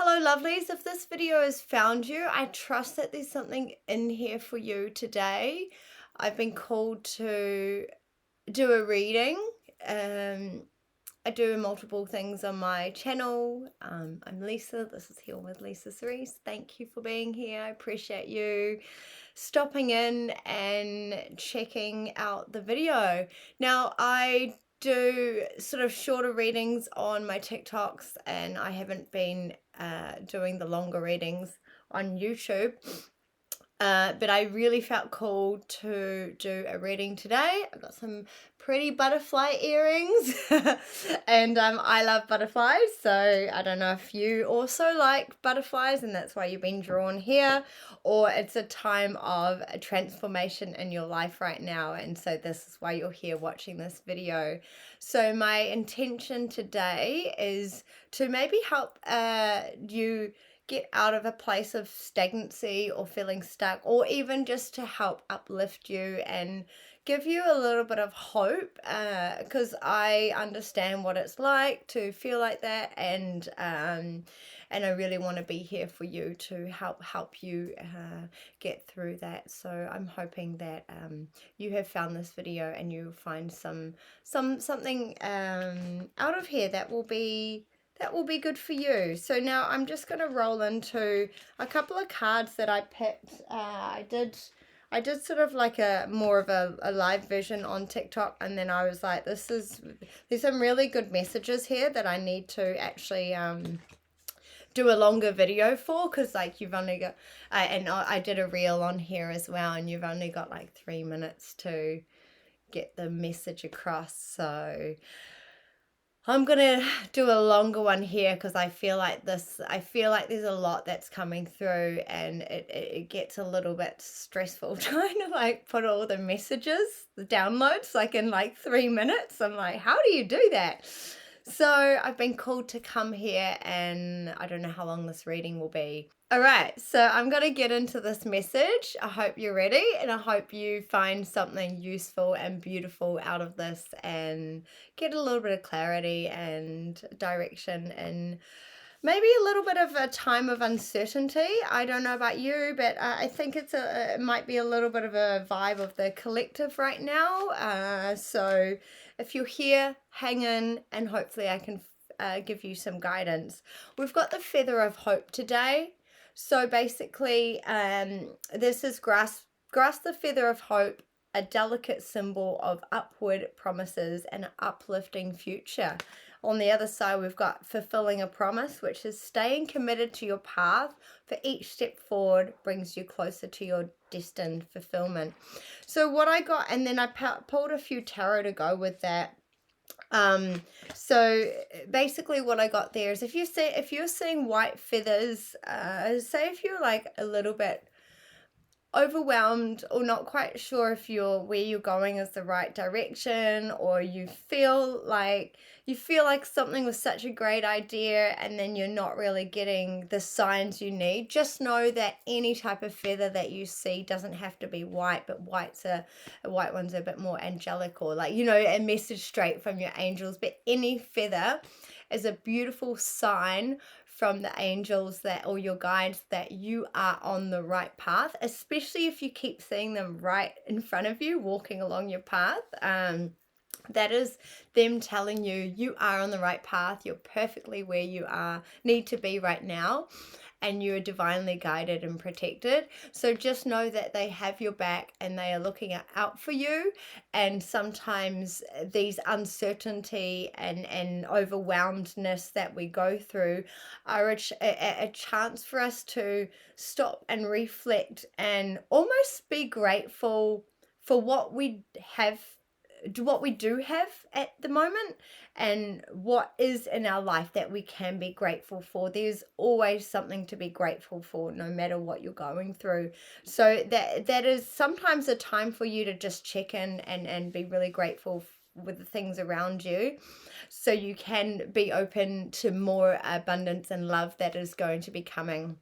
Hello lovelies, if this video has found you, I trust that there's something in here for you today. I've been called to do a reading. Um, I do multiple things on my channel. I'm Lisa, this is Heal with Lisa Cerise. Thank you for being here. I appreciate you stopping in and checking out the video. Now, I do sort of shorter readings on my TikToks, and I haven't been doing the longer readings on YouTube. But I really felt called to do a reading today. I've got some pretty butterfly earrings and I love butterflies, so I don't know if you also like butterflies and that's why you've been drawn here, or it's a time of a transformation in your life right now, and so this is why you're here watching this video. So my intention today is to maybe help you get out of a place of stagnancy or feeling stuck, or even just to help uplift you and give you a little bit of hope, because I understand what it's like to feel like that, and I really want to be here for you to help you get through that. So I'm hoping that you have found this video and you find something out of here that will be good for you. So now I'm just going to roll into a couple of cards that I picked. I did sort of like a more of a live version on TikTok, and then I was like, there's some really good messages here that I need to actually do a longer video for, because like you've only got and I did a reel on here as well, and you've only got like 3 minutes to get the message across. So I'm gonna do a longer one here because I feel like there's a lot that's coming through, and it gets a little bit stressful trying to like put all the messages, the downloads, like in like 3 minutes. I'm like, how do you do that? So I've been called to come here, and I don't know how long this reading will be. All right, so I'm going to get into this message. I hope you're ready, and I hope you find something useful and beautiful out of this and get a little bit of clarity and direction, and maybe a little bit of a time of uncertainty. I don't know about you, but I think it might be a little bit of a vibe of the collective right now. So if you're here, hang in, and hopefully I can give you some guidance. We've got the Feather of Hope today. So basically, this is grasp the feather of hope, a delicate symbol of upward promises and an uplifting future. On the other side, we've got fulfilling a promise, which is staying committed to your path, for each step forward brings you closer to your destined fulfillment. So what I got, and then I pulled a few tarot to go with that. So basically what I got there is, if you're seeing white feathers, say if you're like a little bit overwhelmed or not quite sure if where you're going is the right direction, or you feel like something was such a great idea and then you're not really getting the signs you need, just know that any type of feather that you see doesn't have to be white, but white ones are a bit more angelic, or like, a message straight from your angels. But any feather is a beautiful sign from the angels or your guides that you are on the right path, especially if you keep seeing them right in front of you walking along your path. That is them telling you are on the right path. You're perfectly where you need to be right now, and you are divinely guided and protected. So just know that they have your back and they are looking out for you. And sometimes these uncertainty and overwhelmedness that we go through are a chance for us to stop and reflect and almost be grateful for what we do have at the moment, and what is in our life that we can be grateful for. There's always something to be grateful for, no matter what you're going through. So that is sometimes a time for you to just check in and be really grateful with the things around you, so you can be open to more abundance and love that is going to be coming.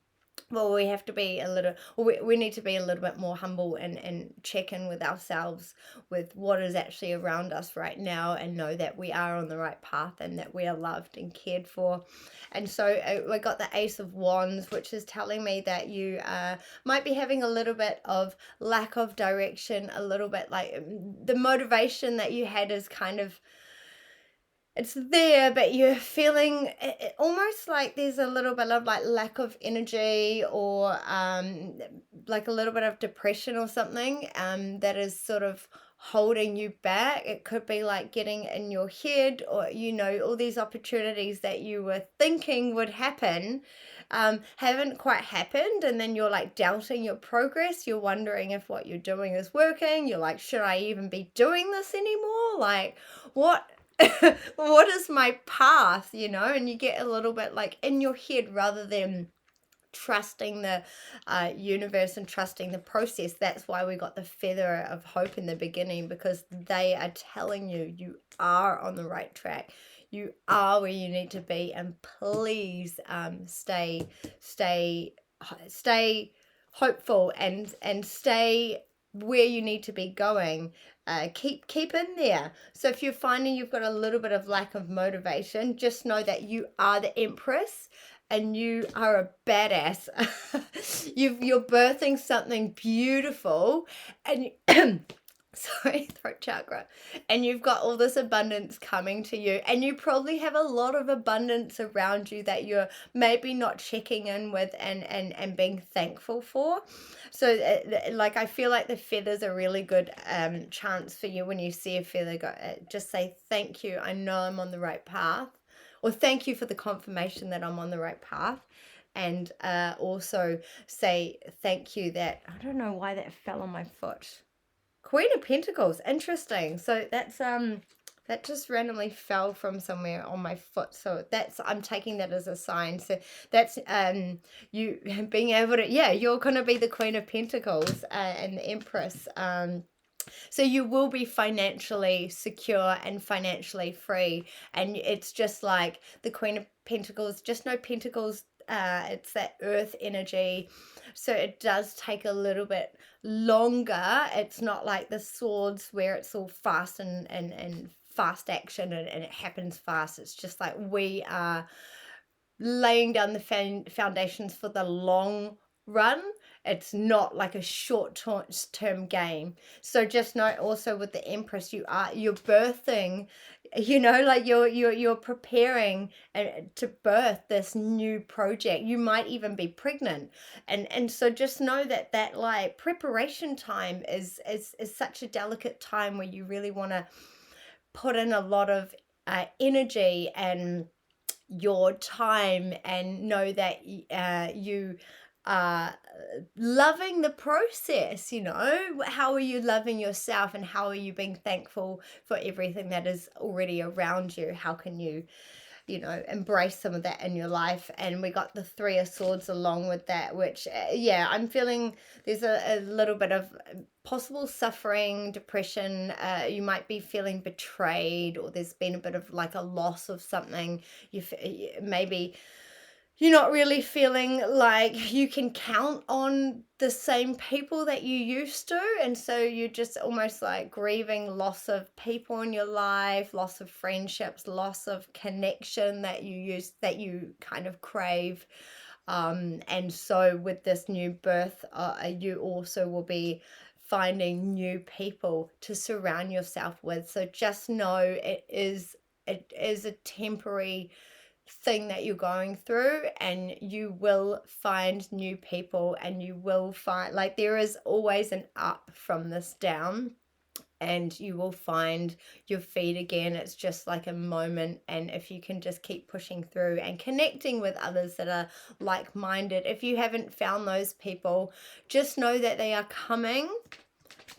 well, we have to be a little, we need to be a little bit more humble and check in with ourselves with what is actually around us right now, and know that we are on the right path and that we are loved and cared for. And so we got the Ace of Wands, which is telling me that you might be having a little bit of lack of direction, a little bit like the motivation that you had is kind of, it's there, but you're feeling almost like there's a little bit of like lack of energy, or like a little bit of depression or something that is sort of holding you back. It could be like getting in your head, or all these opportunities that you were thinking would happen haven't quite happened, and then you're like doubting your progress. You're wondering if what you're doing is working. You're like, should I even be doing this anymore? Like, what what is my path, and you get a little bit like in your head rather than trusting the universe and trusting the process. That's why we got the feather of hope in the beginning, because they are telling you you are on the right track. You are where you need to be, and please stay hopeful and stay where you need to be going. Keep in there. So if you're finding you've got a little bit of lack of motivation, just know that you are the Empress and you are a badass. You're birthing something beautiful, and sorry, throat chakra, and you've got all this abundance coming to you, and you probably have a lot of abundance around you that you're maybe not checking in with and being thankful for. So like I feel like the feather's a really good chance for you. When you see a feather, just say thank you, I know I'm on the right path, or thank you for the confirmation that I'm on the right path. And also say thank you that, I don't know why that fell on my foot. Queen of Pentacles, interesting. So that's that just randomly fell from somewhere on my foot. So I'm taking that as a sign. So that's you being able to, yeah, you're gonna be the Queen of Pentacles and the Empress. So you will be financially secure and financially free. And it's just like the Queen of Pentacles, just no Pentacles, it's that earth energy. So it does take a little bit longer. It's not like the swords where it's all fast and fast action and it happens fast. It's just like we are laying down the foundations for the long run. It's not like a short-term game. So just know also with the Empress, you're birthing, like you're preparing to birth this new project. You might even be pregnant, and so just know that like preparation time is such a delicate time where you really want to put in a lot of energy and your time, and know that you are loving the process. How are you loving yourself, and how are you being thankful for everything that is already around you? How can you embrace some of that in your life? And we got the Three of Swords along with that, which I'm feeling there's a little bit of possible suffering, depression. You might be feeling betrayed, or there's been a bit of like a loss of something. Maybe you're not really feeling like you can count on the same people that you used to, and so you're just almost like grieving loss of people in your life, loss of friendships, loss of connection that you kind of crave. And so with this new birth, you also will be finding new people to surround yourself with. So just know it is a temporary thing that you're going through, and you will find new people, and you will find, like, there is always an up from this down, and you will find your feet again. It's just like a moment, and if you can just keep pushing through and connecting with others that are like-minded. If you haven't found those people, just know that they are coming.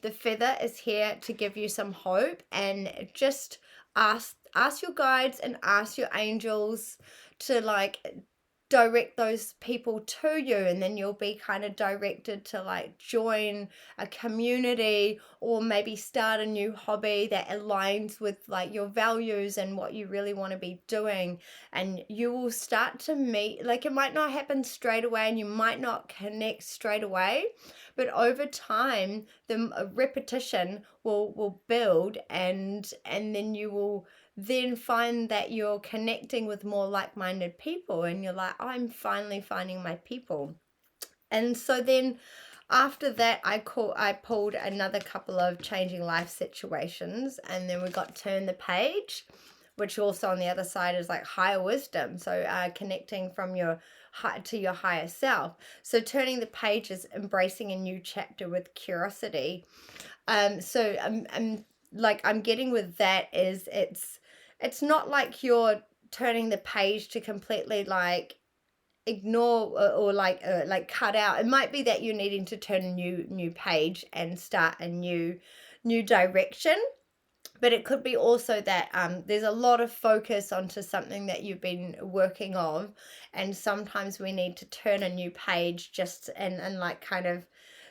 The feather is here to give you some hope, and just ask your guides and ask your angels to like direct those people to you, and then you'll be kind of directed to like join a community or maybe start a new hobby that aligns with like your values and what you really want to be doing. And you will start to meet, like, it might not happen straight away and you might not connect straight away, but over time the repetition will build, and then you will then find that you're connecting with more like-minded people, and you're like, oh, I'm finally finding my people. And so then after that, I pulled another couple of changing life situations, and then we got turn the page, which also on the other side is like higher wisdom. So connecting from your to your higher self. So turning the page is embracing a new chapter with curiosity. So I'm getting with that is it's not like you're turning the page to completely like ignore or like cut out. It might be that you're needing to turn a new page and start a new direction, but it could be also that there's a lot of focus onto something that you've been working on, and sometimes we need to turn a new page just and like kind of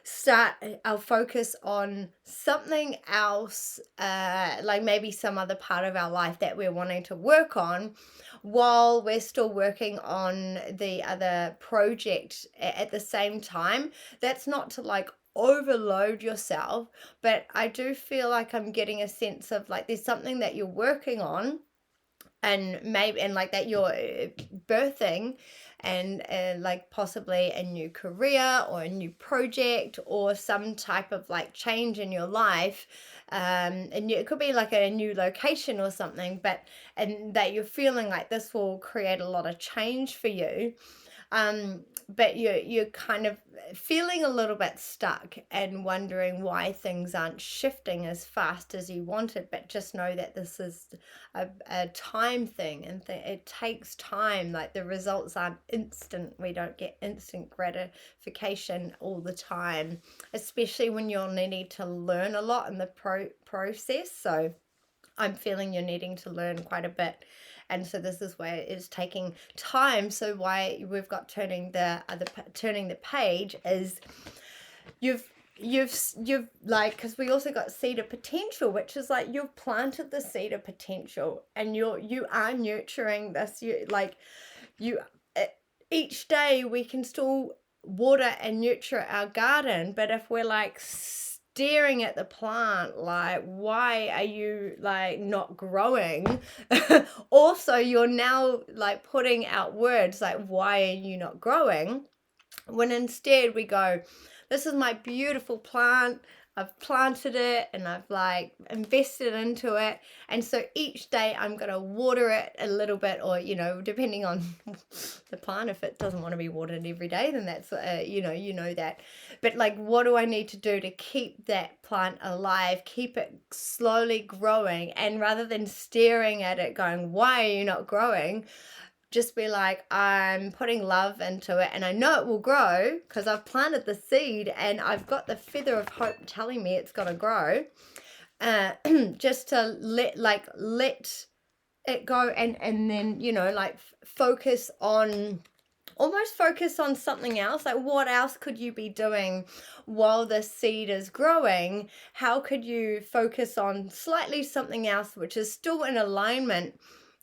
start our focus on something else, like maybe some other part of our life that we're wanting to work on while we're still working on the other project at the same time. That's not to like overload yourself, but I do feel like I'm getting a sense of like there's something that you're working on, and maybe and like that you're birthing, and like possibly a new career or a new project or some type of like change in your life, and it could be like a new location or something, but and that you're feeling like this will create a lot of change for you. But you're kind of feeling a little bit stuck and wondering why things aren't shifting as fast as you wanted, but just know that this is a time thing, and it takes time. Like the results aren't instant. We don't get instant gratification all the time, especially when you're needing to learn a lot in the process. So I'm feeling you're needing to learn quite a bit. And so this is where it is taking time. So why we've got turning the page is you've like, because we also got seed of potential, which is like you've planted the seed of potential, and you are nurturing this. You each day we can still water and nurture our garden, but if we're like staring at the plant like, why are you like not growing? Also, you're now like putting out words like, why are you not growing? When instead we go, this is my beautiful plant, I've planted it and I've like invested into it, and so each day I'm going to water it a little bit, or depending on the plant, if it doesn't want to be watered every day, then that's that. But like, what do I need to do to keep that plant alive, keep it slowly growing? And rather than staring at it going, why are you not growing, just be like, I'm putting love into it, and I know it will grow because I've planted the seed and I've got the feather of hope telling me it's going to grow. Just to let it go, and then focus on something else. Like, what else could you be doing while the seed is growing? How could you focus on slightly something else which is still in alignment,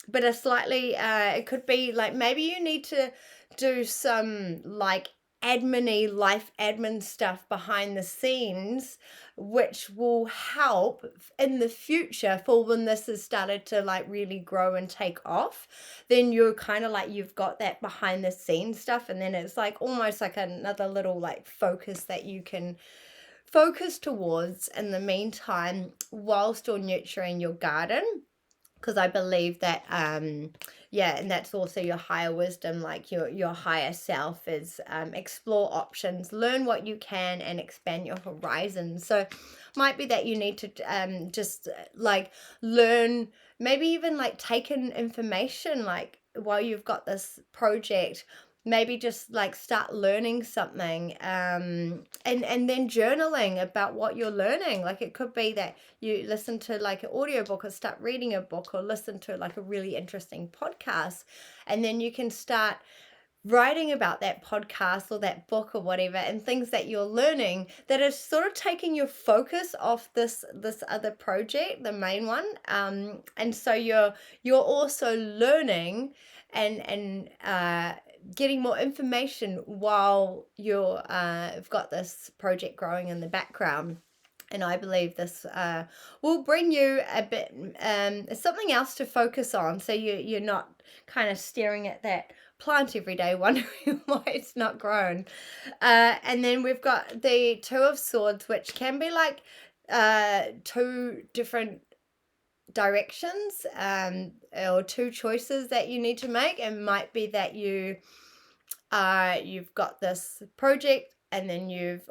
but a slightly it could be like, maybe you need to do some like life admin stuff behind the scenes, which will help in the future for when this has started to like really grow and take off. Then you're kind of like, you've got that behind the scenes stuff, and then it's like almost like another little like focus that you can focus towards in the meantime while still nurturing your garden. Because I believe that and that's also your higher wisdom, like your higher self is explore options, learn what you can, and expand your horizons. So might be that you need to just like learn, maybe even like take in information, like while you've got this project, maybe just like start learning something, and then journaling about what you're learning. Like, it could be that you listen to like an audiobook, or start reading a book, or listen to like a really interesting podcast, and then you can start writing about that podcast or that book or whatever, and things that you're learning that are sort of taking your focus off this other project, the main one. And so you're also learning and getting more information while you're have got this project growing in the background. And I believe this will bring you a bit something else to focus on, so you're not kind of staring at that plant every day wondering why it's not grown. And then we've got the Two of Swords, which can be like two different directions, or two choices that you need to make. It might be that you've got this project, and then you've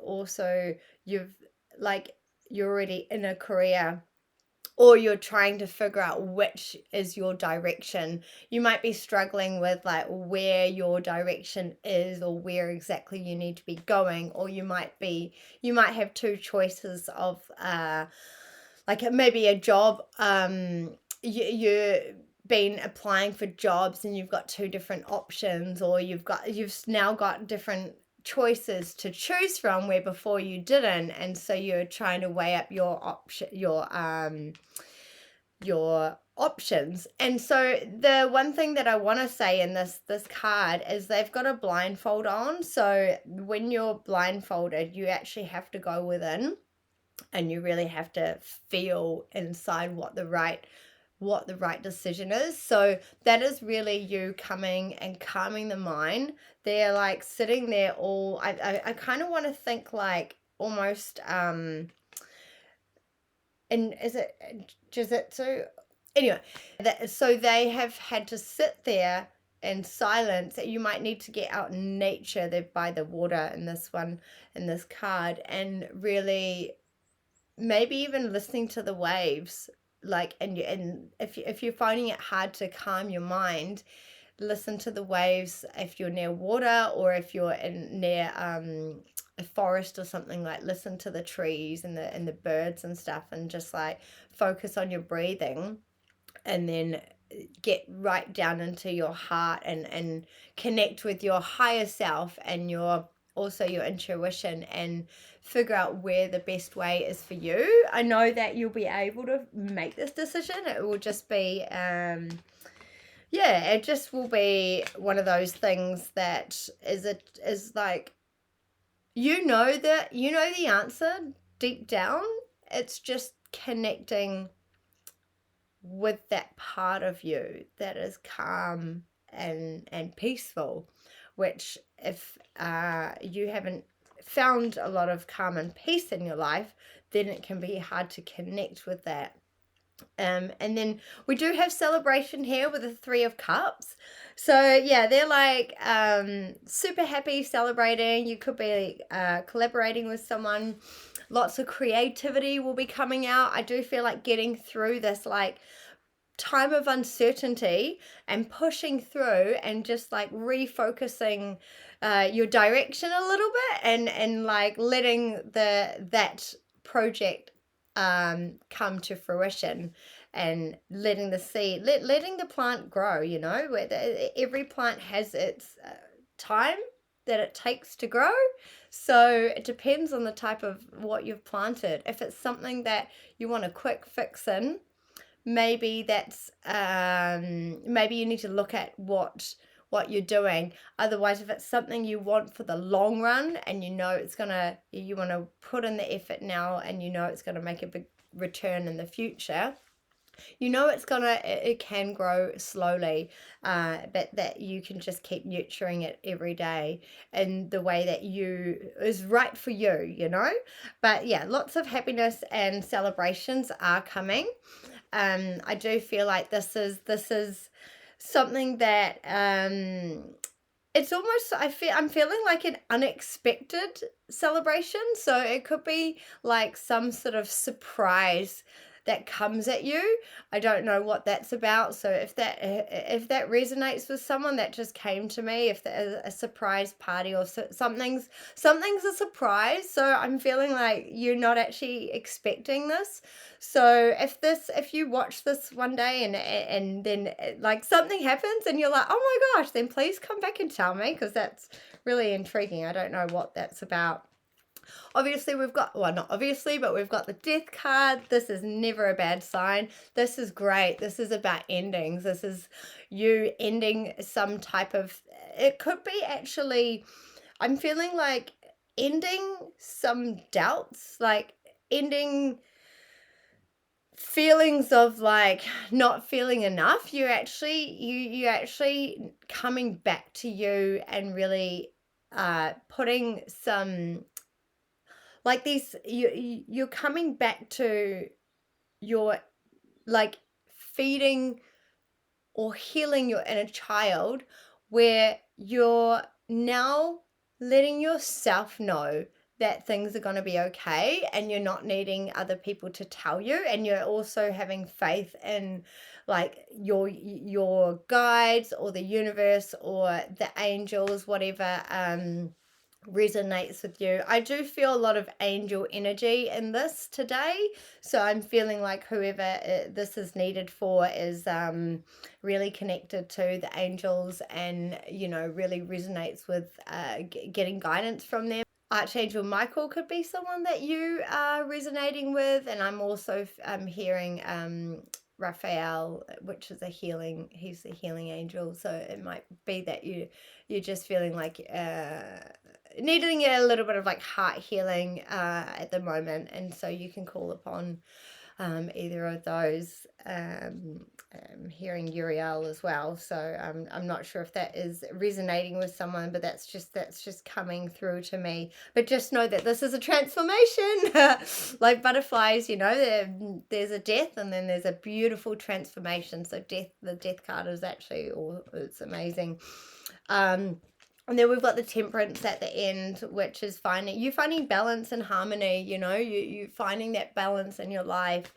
like you're already in a career, or you're trying to figure out which is your direction. You might be struggling with like where your direction is, or where exactly you need to be going. Or you might have two choices of like maybe a job. You're been applying for jobs and you've got two different options, or you've now got different choices to choose from, where before you didn't. And so you're trying to weigh up your options. And so the one thing that I want to say in this card is they've got a blindfold on. So when you're blindfolded, you actually have to go within, and you really have to feel inside what the right decision is. So that is really you coming and calming the mind. They're like sitting there all, I kind of want to think like almost and is it jiu-jitsu? Anyway, so they have had to sit there in silence. You might need to get out in nature. They're by the water in this card, and really maybe even listening to the waves. Like, and if you're finding it hard to calm your mind, listen to the waves if you're near water, or if you're near a forest or something. Like, listen to the trees and the birds and stuff, and just like focus on your breathing, and then get right down into your heart and connect with your higher self and your intuition, and figure out where the best way is for you. I know that you'll be able to make this decision. It will just be it just will be one of those things that is like, the answer deep down. It's just connecting with that part of you that is calm and peaceful, which if you haven't found a lot of calm and peace in your life, then it can be hard to connect with that. And then we do have celebration here with the Three of Cups. So yeah, they're like super happy, celebrating. You could be collaborating with someone. Lots of creativity will be coming out. I do feel like getting through this like time of uncertainty and pushing through, and just like refocusing your direction a little bit, and like letting that project come to fruition, and letting the seed, letting the plant grow. Where every plant has its time that it takes to grow. So it depends on the type of what you've planted. If it's something that you want a quick fix in, maybe that's maybe you need to look at what you're doing. Otherwise, if it's something you want for the long run, and you want to put in the effort now, and it's gonna make a big return in the future, it can grow slowly, but that you can just keep nurturing it every day in the way that is right for you. But yeah, lots of happiness and celebrations are coming. I do feel like this is something that it's almost, I'm feeling like an unexpected celebration. So it could be like some sort of surprise that comes at you. I don't know what that's about. So if that resonates with someone, that just came to me. If there's a surprise party or something's a surprise, so I'm feeling like you're not actually expecting this. So if you watch this one day and then like something happens and you're like, oh my gosh, then please come back and tell me, because that's really intriguing. I don't know what that's about. Obviously we've got, well, not obviously, but we've got the death card. This is never a bad sign. This is great. This is about endings. This is you ending some type of, it could be actually, I'm feeling like ending some doubts, like ending feelings of like not feeling enough. You're actually coming back to you and really putting some, like these, you're coming back to your, like, feeding or healing your inner child, where you're now letting yourself know that things are going to be okay, and you're not needing other people to tell you, and you're also having faith in like your guides or the universe or the angels, whatever resonates with you. I do feel a lot of angel energy in this today, so I'm feeling like whoever this is needed for is really connected to the angels, and really resonates with getting guidance from them. Archangel Michael could be someone that you are resonating with, and I'm also hearing Raphael, which is he's the healing angel, so it might be that you're just feeling like needing a little bit of like heart healing at the moment, and so you can call upon either of those. I'm hearing Uriel as well, so I'm not sure if that is resonating with someone, but that's just coming through to me. But just know that this is a transformation. Like butterflies, there's a death and then there's a beautiful transformation. So the death card is actually, it's amazing. And then we've got the Temperance at the end, which is finding balance and harmony. You finding that balance in your life.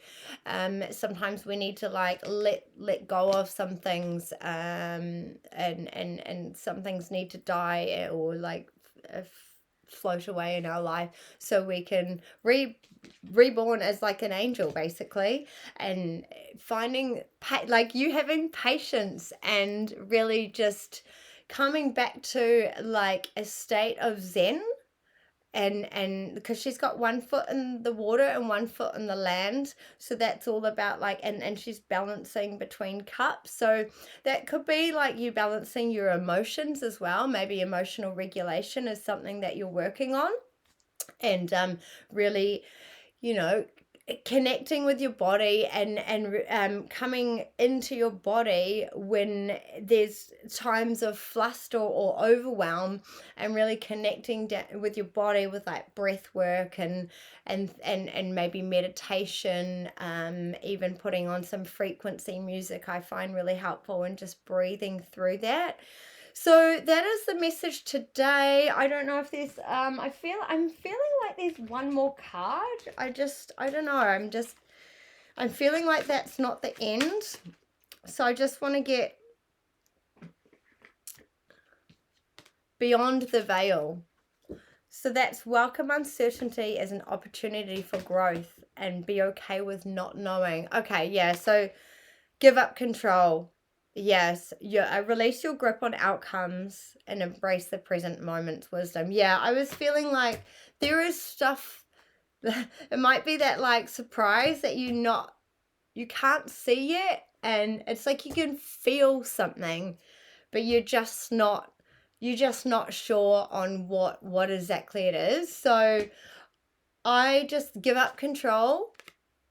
Sometimes we need to like let go of some things, and some things need to die or like float away in our life, so we can reborn as like an angel, basically. And finding like you having patience and really just coming back to like a state of zen, and because she's got one foot in the water and one foot in the land, so that's all about like, and she's balancing between cups, so that could be like you balancing your emotions as well. Maybe emotional regulation is something that you're working on, and really connecting with your body and coming into your body when there's times of fluster or overwhelm, and really connecting with your body with like breath work and maybe meditation, even putting on some frequency music I find really helpful, and just breathing through that. So that is the message today. I don't know if there's I'm feeling like there's one more card. I don't know. I'm feeling like that's not the end. So I just want to get beyond the veil. So that's welcome uncertainty as an opportunity for growth, and be okay with not knowing. Okay, yeah. So give up control. Yes, release your grip on outcomes and embrace the present moment's wisdom. Yeah, I was feeling like there is stuff, it might be that like surprise that you can't see yet, and it's like you can feel something, but you're just not sure on what exactly it is. So I just give up control,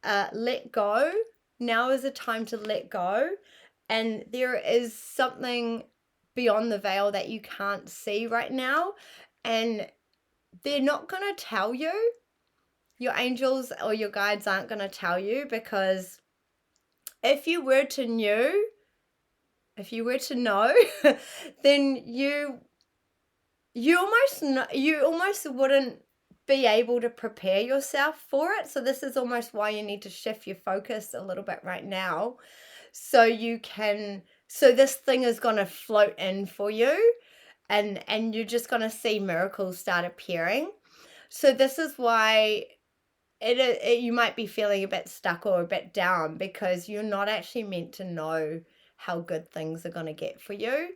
let go. Now is the time to let go. And there is something beyond the veil that you can't see right now, and they're not going to tell you. Your angels or your guides aren't going to tell you, because if you were to know, then you almost wouldn't be able to prepare yourself for it. So this is almost why you need to shift your focus a little bit right now, so you can, so this thing is going to float in for you, and you're just going to see miracles start appearing. So this is why you might be feeling a bit stuck or a bit down, because you're not actually meant to know how good things are going to get for you.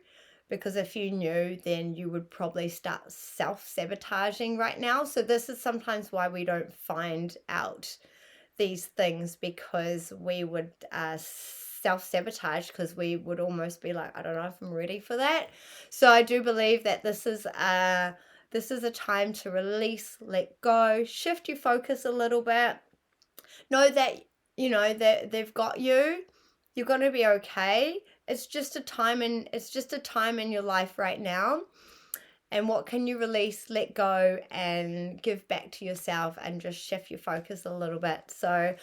Because if you knew, then you would probably start self-sabotaging right now. So this is sometimes why we don't find out these things, because we would self-sabotage, because we would almost be like, I don't know if I'm ready for that. So I do believe that this is a time to release, let go, shift your focus a little bit. Know that, that they've got you. You're going to be okay. It's just a time in your life right now. And what can you release, let go, and give back to yourself, and just shift your focus a little bit. So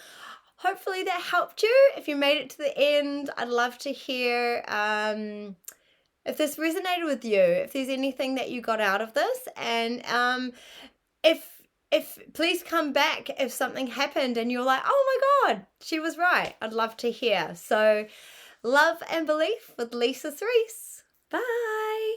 hopefully that helped you. If you made it to the end, I'd love to hear if this resonated with you, if there's anything that you got out of this. And if please come back if something happened and you're like, oh my God, she was right. I'd love to hear. So love and belief with Lisa Cerise. Bye.